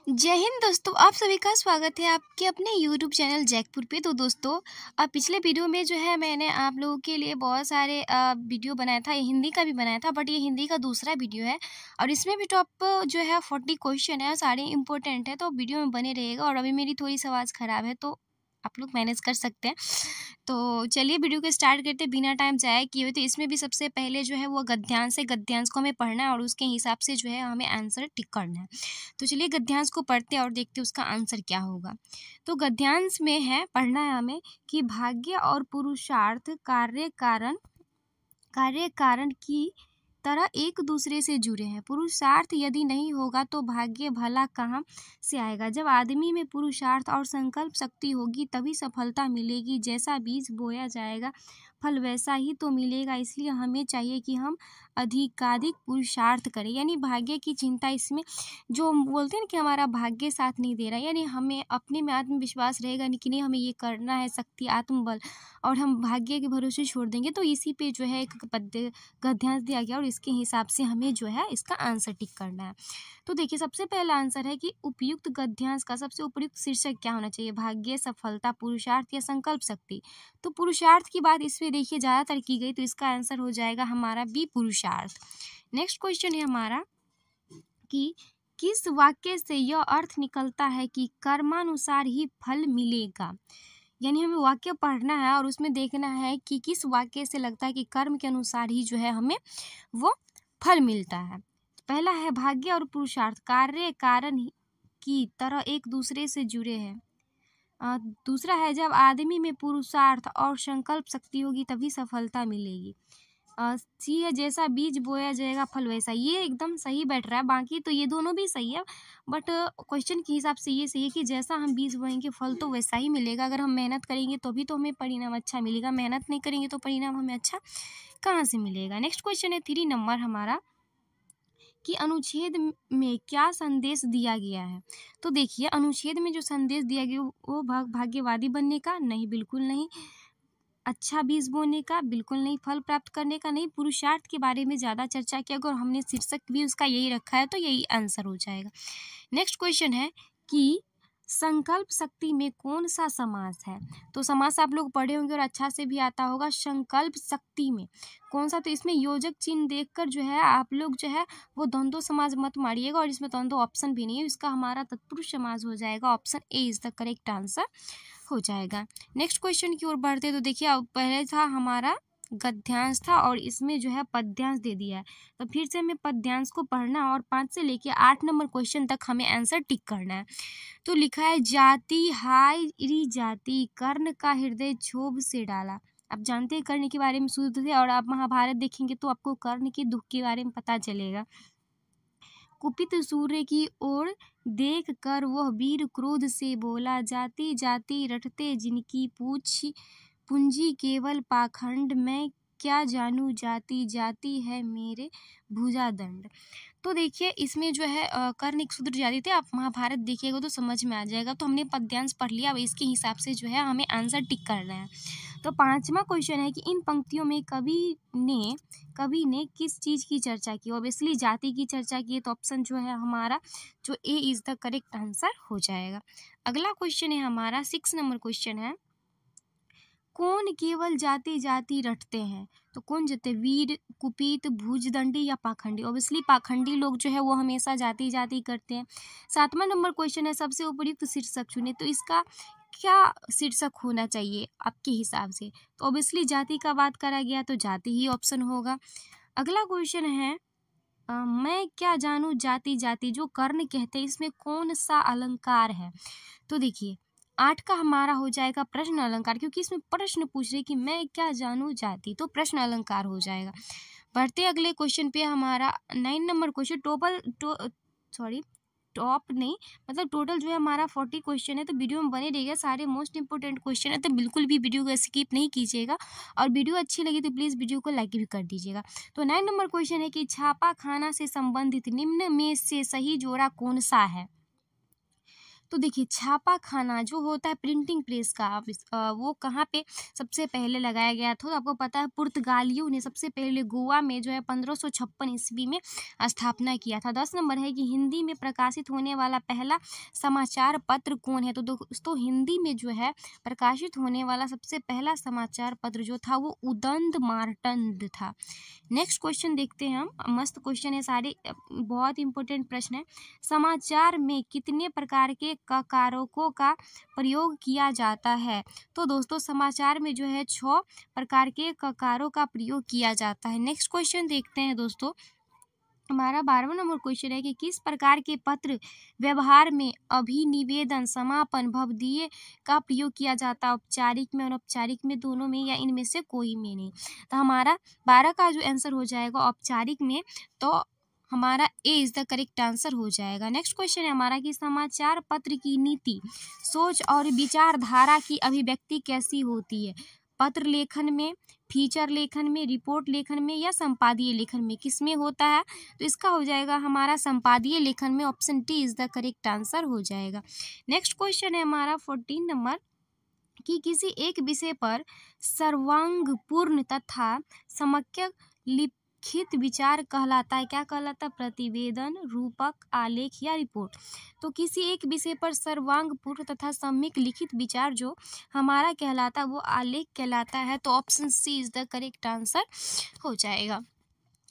जय हिंद दोस्तों, आप सभी का स्वागत है आपके अपने यूट्यूब चैनल जैकपुर पे। तो दोस्तों, पिछले वीडियो में जो है मैंने आप लोगों के लिए बहुत सारे वीडियो बनाया था, ये हिंदी का भी बनाया था, बट ये हिंदी का दूसरा वीडियो है और इसमें भी टॉप जो है 40 क्वेश्चन है, सारे इंपॉर्टेंट है, तो वीडियो में बने रहेगा। और अभी मेरी थोड़ी सी आवाज़ ख़राब है तो आप लोग मैनेज कर सकते हैं। तो चलिए वीडियो को स्टार्ट करते बिना टाइम ज़ाया किए हुए। तो इसमें भी सबसे पहले जो है वो गद्यांश है, गद्यांश को हमें पढ़ना है और उसके हिसाब से जो है हमें आंसर टिक करना है। तो चलिए गद्यांश को पढ़ते हैं और देखते हैं उसका आंसर क्या होगा। तो गद्यांश में है, पढ़ना है हमें कि भाग्य और पुरुषार्थ कार्य कारण की तरह एक दूसरे से जुड़े हैं। पुरुषार्थ यदि नहीं होगा तो भाग्य भला कहाँ से आएगा। जब आदमी में पुरुषार्थ और संकल्प शक्ति होगी तभी सफलता मिलेगी। जैसा बीज बोया जाएगा फल वैसा ही तो मिलेगा। इसलिए हमें चाहिए कि हम अधिकाधिक पुरुषार्थ करें। यानी भाग्य की चिंता इसमें जो हम बोलते हैं ना कि हमारा भाग्य साथ नहीं दे रहा, यानी हमें अपने में आत्मविश्वास रहेगा नहीं कि नहीं हमें ये करना है, शक्ति आत्मबल, और हम भाग्य के भरोसे छोड़ देंगे। तो इसी पे जो है एक पद्य गद्यांश दिया गया और इसके हिसाब से हमें जो है इसका आंसर टिक करना है। तो देखिए सबसे पहला आंसर है कि उपयुक्त गद्यांश का सबसे उपयुक्त शीर्षक क्या होना चाहिए, भाग्य, सफलता, पुरुषार्थ या संकल्प शक्ति। तो पुरुषार्थ की बात इसमें देखिए ज़्यादातर की गई, तो इसका आंसर हो जाएगा हमारा बी, पुरुषार्थ। नेक्स्ट क्वेश्चन है हमारा कि किस वाक्य से यह अर्थ निकलता है कि कर्मानुसार ही फल मिलेगा। यानी हमें वाक्य पढ़ना है और उसमें देखना है कि किस वाक्य से लगता है कि कर्म के अनुसार ही जो है हमें वो फल मिलता है। पहला है भाग्य और पुरुषार्थ कार्य कारण की तरह एक दूसरे से जुड़े हैं। दूसरा है जब आदमी में पुरुषार्थ और संकल्प शक्ति होगी तभी सफलता मिलेगी। सी है जैसा बीज बोया जाएगा फल वैसा। ये एकदम सही बैठ रहा है, बाकी तो ये दोनों भी सही है, बट क्वेश्चन के हिसाब से ये सही है कि जैसा हम बीज बोएंगे फल तो वैसा ही मिलेगा। अगर हम मेहनत करेंगे तो भी तो हमें परिणाम अच्छा मिलेगा, मेहनत नहीं करेंगे तो परिणाम हमें अच्छा कहाँ से मिलेगा। नेक्स्ट क्वेश्चन है 3 नंबर हमारा कि अनुच्छेद में क्या संदेश दिया गया है। तो देखिए अनुच्छेद में जो संदेश दिया गया वो भाग्यवादी बनने का नहीं, बिल्कुल नहीं। अच्छा बीज बोने का बिल्कुल नहीं। फल प्राप्त करने का नहीं। पुरुषार्थ के बारे में ज़्यादा चर्चा की, अगर हमने शीर्षक भी उसका यही रखा है तो यही आंसर हो जाएगा। नेक्स्ट क्वेश्चन है कि संकल्प शक्ति में कौन सा समास है। तो समास आप लोग पढ़े होंगे और अच्छा से भी आता होगा। संकल्प शक्ति में कौन सा, तो इसमें योजक चिन्ह देखकर जो है आप लोग जो है वो द्वंद्व समास मत मारिएगा और इसमें द्वंद्व ऑप्शन भी नहीं है, इसका हमारा तत्पुरुष समास हो जाएगा। Option A is the correct answer हो जाएगा। नेक्स्ट क्वेश्चन की ओर बढ़ते तो देखिए अब पहले था हमारा गद्यांश था और इसमें जो है पद्यांश दे दिया है। तो फिर से हमें पद्यांश को पढ़ना और 5 से लेके 8 नंबर क्वेश्चन तक हमें आंसर टिक करना है। तो लिखा है जाति हाय री जाति कर्ण का हृदय क्षोभ से डाला। आप जानते हैं कर्ण के बारे में शुद्ध थे और आप महाभारत देखेंगे तो आपको कर्ण के दुख के बारे में पता चलेगा। कुपित सूर्य की ओर देख कर वह वीर क्रोध से बोला, जाति जाति रटते जिनकी पूंजी केवल पाखंड, मैं क्या जानूं जाति जाति है मेरे भुजादंड। तो देखिए इसमें जो है कर्ण एक शूद्र जाति थे। आप महाभारत देखिएगा तो समझ में आ जाएगा। तो हमने पद्यांश पढ़ लिया, अब इसके हिसाब से जो है हमें आंसर टिक करना है। तो 5वां क्वेश्चन है कि इन पंक्तियों में कवि ने किस चीज़ की चर्चा की। ऑब्वियसली जाति की चर्चा की है, तो ऑप्शन जो है हमारा जो A is the correct answer हो जाएगा। अगला क्वेश्चन है हमारा 6 नंबर क्वेश्चन है, कौन केवल जाति जाति रटते हैं। तो कौन जते वीर, कुपित, भुजदंडी या पाखंडी। ऑब्वियसली पाखंडी लोग जो है वो हमेशा जाति जाति करते हैं। 7वां नंबर क्वेश्चन है सबसे उपयुक्त शीर्षक चुने। तो इसका क्या शीर्षक होना चाहिए आपके हिसाब से। तो ऑब्वियसली जाति का बात करा गया तो जाति ही ऑप्शन होगा। अगला क्वेश्चन है मैं क्या जानूं जाति जाति, जो कर्ण कहते हैं इसमें कौन सा अलंकार है। तो देखिए 8 का हमारा हो जाएगा प्रश्न अलंकार, क्योंकि इसमें प्रश्न पूछ रहे कि मैं क्या जानूं जाति, तो प्रश्न अलंकार हो जाएगा। बढ़ते अगले क्वेश्चन पे हमारा 9 नंबर क्वेश्चन टॉप नहीं मतलब टोटल जो है हमारा 40 क्वेश्चन है। तो वीडियो में बने रहिएगा, सारे मोस्ट इंपोर्टेंट क्वेश्चन है, तो बिल्कुल भी वीडियो को स्किप नहीं कीजिएगा। और वीडियो अच्छी लगी तो प्लीज़ वीडियो को लाइक भी कर दीजिएगा। तो 9 नंबर क्वेश्चन है कि छापा खाना से संबंधित निम्न में से सही जोड़ा कौन सा है। तो देखिए छापा खाना जो होता है प्रिंटिंग प्रेस का वो कहाँ पे सबसे पहले लगाया गया था? तो आपको पता है पुर्तगालियों ने सबसे पहले गोवा में जो है 1556 ईस्वी में स्थापना किया था। 10 नंबर है कि हिंदी में प्रकाशित होने वाला पहला समाचार पत्र कौन है? तो दोस्तों हिंदी में जो है प्रकाशित होने वाला सबसे पहला समाचार पत्र जो था वो उदंत मार्तंड था। नेक्स्ट क्वेश्चन देखते हैं हम। मस्त क्वेश्चन है सारे, बहुत इंपॉर्टेंट प्रश्न है। समाचार में कितने प्रकार के कारकों का प्रयोग किया जाता है? तो दोस्तों समाचार में जो है 6 प्रकार के कारकों का प्रयोग किया जाता है। नेक्स्ट क्वेश्चन देखते हैं दोस्तों। हमारा 12वां नंबर क्वेश्चन है कि किस प्रकार के पत्र व्यवहार में अभिनिवेदन, समापन, भवदीय का प्रयोग किया जाता है? औपचारिक में, अनौपचारिक में, दोनों में, या इनमें से कोई में नहीं? तो हमारा 12 का जो आंसर हो जाएगा औपचारिक में, तो हमारा ए इज द करेक्ट आंसर हो जाएगा। नेक्स्ट क्वेश्चन है हमारा कि समाचार पत्र की नीति, सोच और विचारधारा की अभिव्यक्ति कैसी होती है? पत्र लेखन में, फीचर लेखन में, रिपोर्ट लेखन में, या संपादीय लेखन में? किस में होता है? तो इसका हो जाएगा हमारा संपादीय लेखन में। Option T is the correct answer हो जाएगा। नेक्स्ट क्वेश्चन है हमारा 14 नंबर कि किसी एक विषय पर सर्वांगपूर्ण तथा समग्र लिखित विचार कहलाता है। क्या कहलाता है? प्रतिवेदन, रूपक, आलेख या रिपोर्ट। तो किसी एक विषय पर सर्वांगपूर्ण तथा सम्यक लिखित विचार जो हमारा कहलाता है वो आलेख कहलाता है। तो option C is the correct answer हो जाएगा।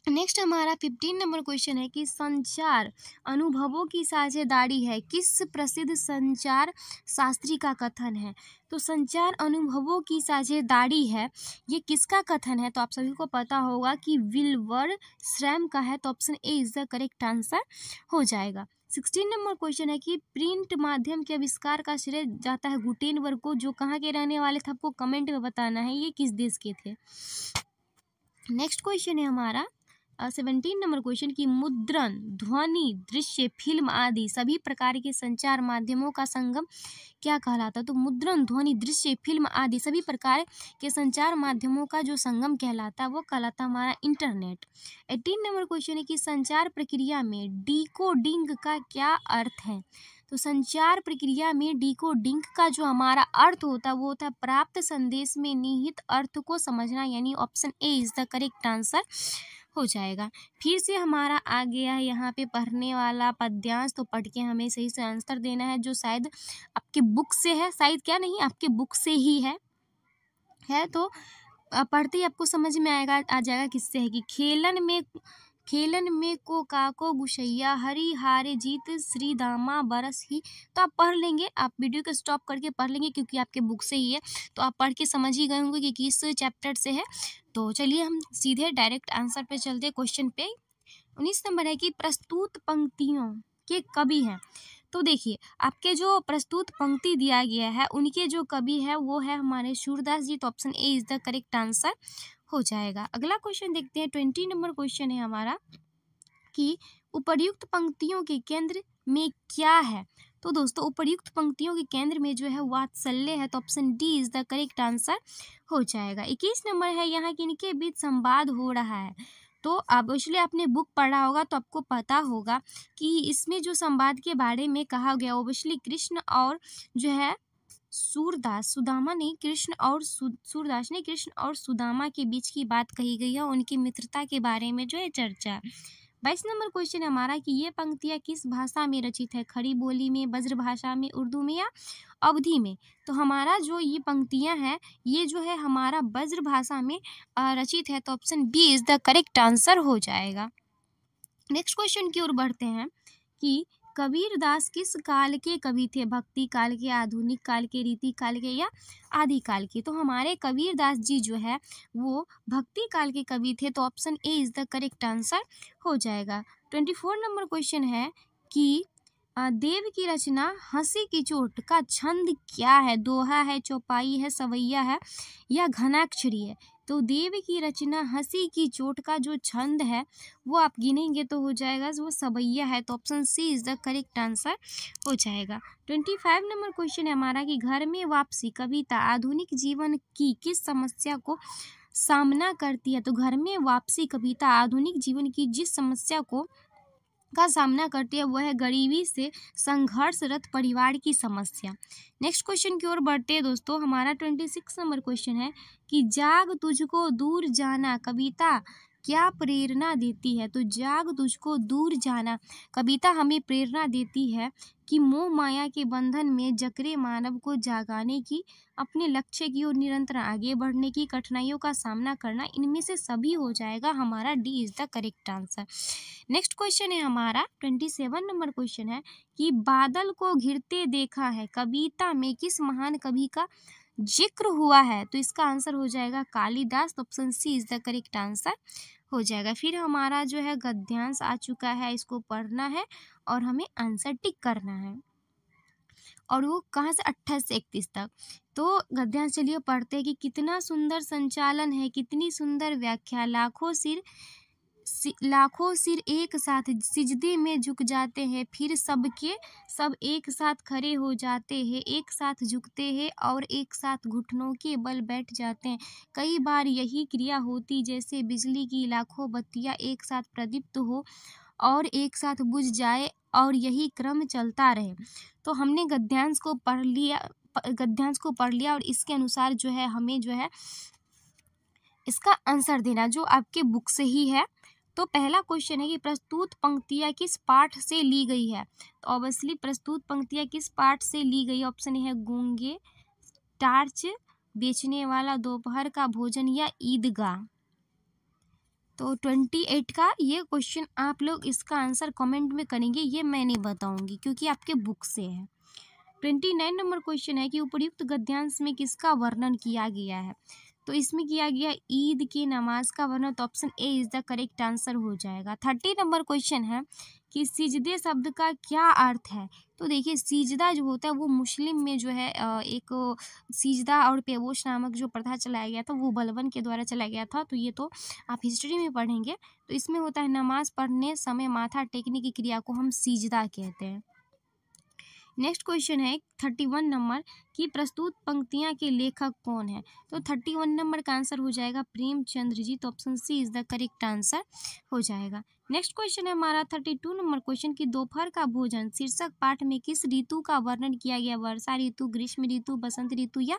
नेक्स्ट हमारा 15 नंबर क्वेश्चन है कि संचार अनुभवों की साझेदारी है, किस प्रसिद्ध संचार शास्त्री का कथन है? तो संचार अनुभवों की साझेदारी है, ये किसका कथन है? तो आप सभी को पता होगा कि विल्बर श्रैम का है। तो option A is the correct answer हो जाएगा। 16 नंबर क्वेश्चन है कि प्रिंट माध्यम के आविष्कार का श्रेय जाता है गुटेनबर्ग को, जो कहाँ के रहने वाले थे आपको कमेंट में बताना है ये किस देश के थे। नेक्स्ट क्वेश्चन है हमारा 17 नंबर क्वेश्चन की मुद्रण, ध्वनि, दृश्य, फिल्म आदि सभी प्रकार के संचार माध्यमों का संगम क्या कहलाता है? तो मुद्रण, ध्वनि, दृश्य, फिल्म आदि सभी प्रकार के संचार माध्यमों का जो संगम कहलाता है वो कहलाता है हमारा इंटरनेट। 18 नंबर क्वेश्चन है कि संचार प्रक्रिया में डिकोडिंग का क्या अर्थ है? तो संचार प्रक्रिया में डिकोडिंग का जो हमारा अर्थ होता है वो होता है प्राप्त संदेश में निहित अर्थ को समझना, यानी option A is the correct answer हो जाएगा। फिर से हमारा आ गया है यहाँ पे पढ़ने वाला पद्यांश, तो पढ़ के हमें सही से आंसर देना है जो शायद आपके बुक से है, शायद क्या नहीं आपके बुक से ही है तो पढ़ते ही आपको समझ में आ जाएगा किससे है कि खेलन में को काको गुशैया हरी हारे जीत श्री दामा बरस ही। तो आप पढ़ लेंगे, आप वीडियो को स्टॉप करके पढ़ लेंगे क्योंकि आपके बुक से ही है, तो आप पढ़ के समझ ही गए होंगे कि किस चैप्टर से है। तो चलिए हम सीधे डायरेक्ट आंसर पे चलते हैं क्वेश्चन पे। 19 नंबर है कि प्रस्तुत पंक्तियों के कवि हैं। तो देखिए आपके जो प्रस्तुत पंक्ति दिया गया है उनके जो कवि है वो है हमारे सूरदास जी। तो option A is the correct answer हो जाएगा। अगला क्वेश्चन देखते हैं 20 नंबर क्वेश्चन है हमारा कि उपर्युक्त पंक्तियों के केंद्र में क्या है? तो दोस्तों उपर्युक्त पंक्तियों के केंद्र में जो है वात्सल्य है। तो option D is the correct answer हो जाएगा। 21 नंबर है यहाँ कि इनके बीच संवाद हो रहा है। तो ऑब्वियसली आपने बुक पढ़ा होगा तो आपको पता होगा कि इसमें जो संवाद के बारे में कहा गया ऑब्वियसली कृष्ण और जो है सुदामा नहीं, कृष्ण और सूरदास ने कृष्ण और सुदामा के बीच की बात कही गई है, उनकी मित्रता के बारे में जो है चर्चा। 22 नंबर क्वेश्चन है हमारा कि ये पंक्तियाँ किस भाषा में रचित है? खड़ी बोली में, ब्रज भाषा में, उर्दू में या अवधी में? तो हमारा जो ये पंक्तियाँ हैं ये जो है हमारा ब्रज भाषा में रचित है। तो option B is the correct answer हो जाएगा। नेक्स्ट क्वेश्चन की ओर बढ़ते हैं कि कबीरदास किस काल के कवि थे? भक्ति काल के, आधुनिक काल के, रीति काल के या आदि काल के? तो हमारे कबीरदास जी जो है वो भक्ति काल के कवि थे। तो option A is the correct answer हो जाएगा। 24 नंबर क्वेश्चन है कि देव की रचना हंसी की चोट का छंद क्या है? दोहा है, चौपाई है, सवैया है या घनाक्षरी है? तो देव की रचना हंसी की चोट का जो छंद है वो आप गिनेंगे तो हो जाएगा वो सवैया है। तो option C is the correct answer हो जाएगा। 25 नंबर क्वेश्चन है हमारा कि घर में वापसी कविता आधुनिक जीवन की किस समस्या को सामना करती है? तो घर में वापसी कविता आधुनिक जीवन की जिस समस्या को का सामना करती है, वह है गरीबी से संघर्षरत परिवार की समस्या। नेक्स्ट क्वेश्चन की ओर बढ़ते हैं दोस्तों। हमारा 26 नंबर क्वेश्चन है कि जाग तुझको दूर जाना कविता क्या प्रेरणा देती है। तो जाग तुझको दूर जाना कविता हमें प्रेरणा देती है कि मोह माया के बंधन में जकड़े मानव को जागाने की, अपने लक्ष्य की ओर निरंतर आगे बढ़ने की, कठिनाइयों का सामना करना, इनमें से सभी हो जाएगा हमारा D is the correct answer. Next question है हमारा 27 नंबर क्वेश्चन है कि बादल को घिरते देखा है कविता में किस महान कवि का जिक्र हुआ है। तो इसका आंसर हो जाएगा Kalidas. Option C is the correct answer हो जाएगा। फिर हमारा जो है गद्यांश आ चुका है, इसको पढ़ना है और हमें आंसर टिक करना है, और वो कहाँ से 28 से 31 तक। तो गद्यांश चलिए पढ़ते हैं कि कितना सुंदर संचालन है, कितनी सुंदर व्याख्या, लाखों सिर एक साथ सिजदे में झुक जाते हैं, फिर सबके सब एक साथ खड़े हो जाते हैं, एक साथ झुकते हैं और एक साथ घुटनों के बल बैठ जाते हैं। कई बार यही क्रिया होती जैसे बिजली की लाखों बत्तियां एक साथ प्रदीप्त हो और एक साथ बुझ जाए और यही क्रम चलता रहे। तो हमने गद्यांश को पढ़ लिया और इसके अनुसार जो है हमें जो है इसका आंसर देना जो आपके बुक से ही है। तो पहला क्वेश्चन है कि प्रस्तुत पंक्तियां किस पाठ से ली गई है। तो ऑब्वियसली प्रस्तुत पंक्तियां किस पाठ से ली गई, ऑप्शन है गूंगे, टार्च, बेचने वाला, दोपहर का भोजन या ईदगाह। तो 28 का ये क्वेश्चन आप लोग इसका आंसर कमेंट में करेंगे, ये मैं नहीं बताऊंगी क्योंकि आपके बुक से है। 29 नंबर क्वेश्चन है कि उपर्युक्त गद्यांश में किसका वर्णन किया गया है। तो इसमें किया गया ईद की नमाज का वर्णन। तो option A is the correct answer हो जाएगा। 30 नंबर क्वेश्चन है कि सिजदे शब्द का क्या अर्थ है। तो देखिए सिजदा जो होता है वो मुस्लिम में जो है एक सिजदा और पेवोश नामक जो प्रथा चलाया गया था वो बलबन के द्वारा चलाया गया था। तो ये तो आप हिस्ट्री में पढ़ेंगे। तो इसमें होता है नमाज पढ़ने समय माथा टेकने की क्रिया को हम सिजदा कहते हैं। नेक्स्ट क्वेश्चन है 31 नंबर की प्रस्तुत पंक्तियां के लेखक कौन है। तो 31 नंबर का आंसर हो जाएगा प्रेमचंद्र जी। तो option C is the correct answer हो जाएगा। नेक्स्ट क्वेश्चन है हमारा 32 नंबर क्वेश्चन की दोपहर का भोजन शीर्षक पाठ में किस ऋतु का वर्णन किया गया, वर्षा ऋतु, ग्रीष्म ऋतु, बसंत ऋतु या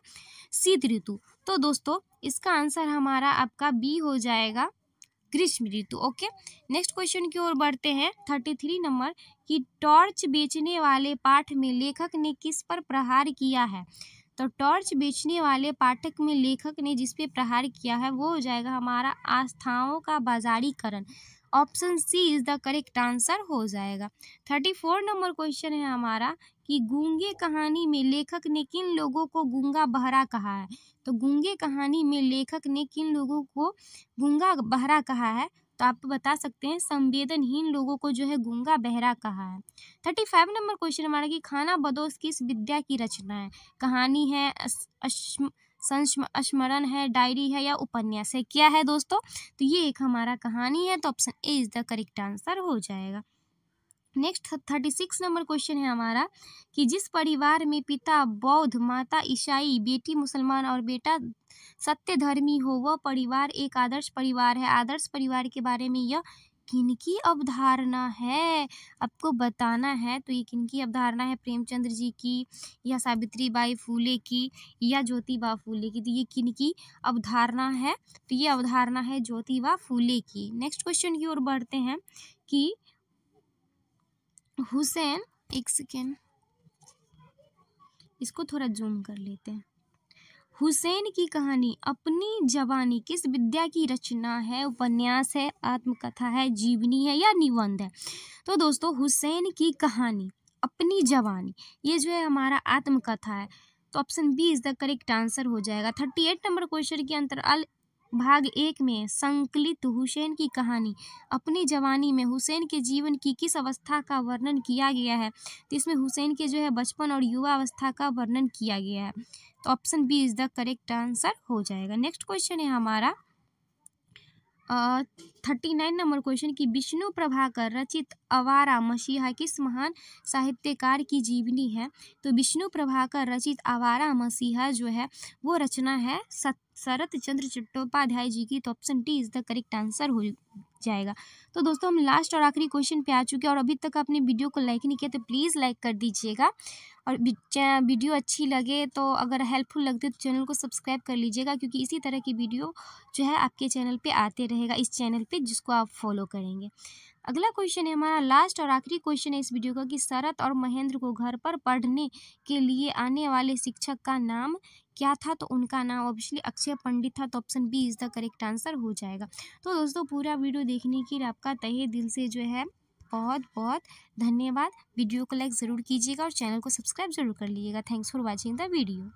शीत ऋतु। तो दोस्तों इसका आंसर हमारा आपका बी हो जाएगा ग्रीष्म ऋतु। ओके नेक्स्ट क्वेश्चन की ओर बढ़ते हैं 33 नंबर कि टॉर्च बेचने वाले पाठ में लेखक ने किस पर प्रहार किया है। तो टॉर्च बेचने वाले पाठक में लेखक ने जिस पे प्रहार किया है वो हो जाएगा हमारा आस्थाओं का बाजारीकरण। Option C is the correct answer हो जाएगा। 34 नंबर क्वेश्चन है हमारा कि गूंगे कहानी में लेखक ने किन लोगों को गूंगा बहरा कहा है। तो गूंगे कहानी में लेखक ने किन लोगों को गूंगा बहरा कहा है। तो आप बता सकते हैं संवेदनहीन लोगों को जो है गूंगा बहरा कहा है। 35 नंबर क्वेश्चन हमारा कि खाना बदोश किस विद्या की रचना है। कहानी है, संस्मरण है, डायरी है या उपन्यास है। क्या है दोस्तों, तो ये एक हमारा कहानी है। तो option A is the correct answer हो जाएगा। नेक्स्ट 36 नंबर क्वेश्चन है हमारा कि जिस परिवार में पिता बौद्ध, माता ईसाई, बेटी मुसलमान और बेटा सत्य धर्मी हो वह परिवार एक आदर्श परिवार है। आदर्श परिवार के बारे में यह किनकी अवधारणा है, आपको बताना है। तो ये किनकी अवधारणा है, प्रेमचंद्र जी की या सावित्री बाई फूले की या ज्योतिबा फूले की। तो ये किनकी अवधारणा है, तो ये अवधारणा है ज्योतिबा फूले की। नेक्स्ट क्वेश्चन की ओर बढ़ते हैं कि हुसैन, एक सेकेंड इसको थोड़ा जूम कर लेते हैं। हुसैन की कहानी अपनी जवानी किस विद्या की रचना है, उपन्यास है, आत्मकथा है, जीवनी है या निबंध है। तो दोस्तों हुसैन की कहानी अपनी जवानी ये जो है हमारा आत्मकथा है। तो option B is the correct answer हो जाएगा। 38 नंबर क्वेश्चन के अंतराल भाग 1 में संकलित हुसैन की कहानी अपनी जवानी में हुसैन के जीवन की किस अवस्था का वर्णन किया गया है। तो इसमें हुसैन के जो है बचपन और युवा अवस्था का वर्णन किया गया है। तो option B is the correct answer हो जाएगा। नेक्स्ट क्वेश्चन है हमारा 39 नंबर क्वेश्चन की विष्णु प्रभाकर रचित आवारा मसीहा किस महान साहित्यकार की जीवनी है। तो विष्णु प्रभाकर रचित आवारा मसीहा जो है वो रचना है शरत चंद्र चट्टोपाध्याय जी की। तो option D is the correct answer हो जाएगा। तो दोस्तों हम लास्ट और आखिरी क्वेश्चन पे आ चुके हैं और अभी तक आपने वीडियो को लाइक नहीं किया तो प्लीज़ लाइक कर दीजिएगा और वीडियो अच्छी लगे तो अगर हेल्पफुल लगती है तो चैनल को सब्सक्राइब कर लीजिएगा, क्योंकि इसी तरह की वीडियो जो है आपके चैनल पे आते रहेगा, इस चैनल पे जिसको आप फॉलो करेंगे। अगला क्वेश्चन है हमारा लास्ट और आखिरी क्वेश्चन है इस वीडियो का कि शरत और महेंद्र को घर पर पढ़ने के लिए आने वाले शिक्षक का नाम क्या था? तो उनका नाम ऑब्वियसली अक्षय पंडित था, तो option B is the correct answer हो जाएगा। तो दोस्तों पूरा वीडियो देखने के लिए आपका तहे दिल से जो है बहुत बहुत धन्यवाद। वीडियो को लाइक ज़रूर कीजिएगा और चैनल को सब्सक्राइब ज़रूर कर लीजिएगा। Thanks for watching the video.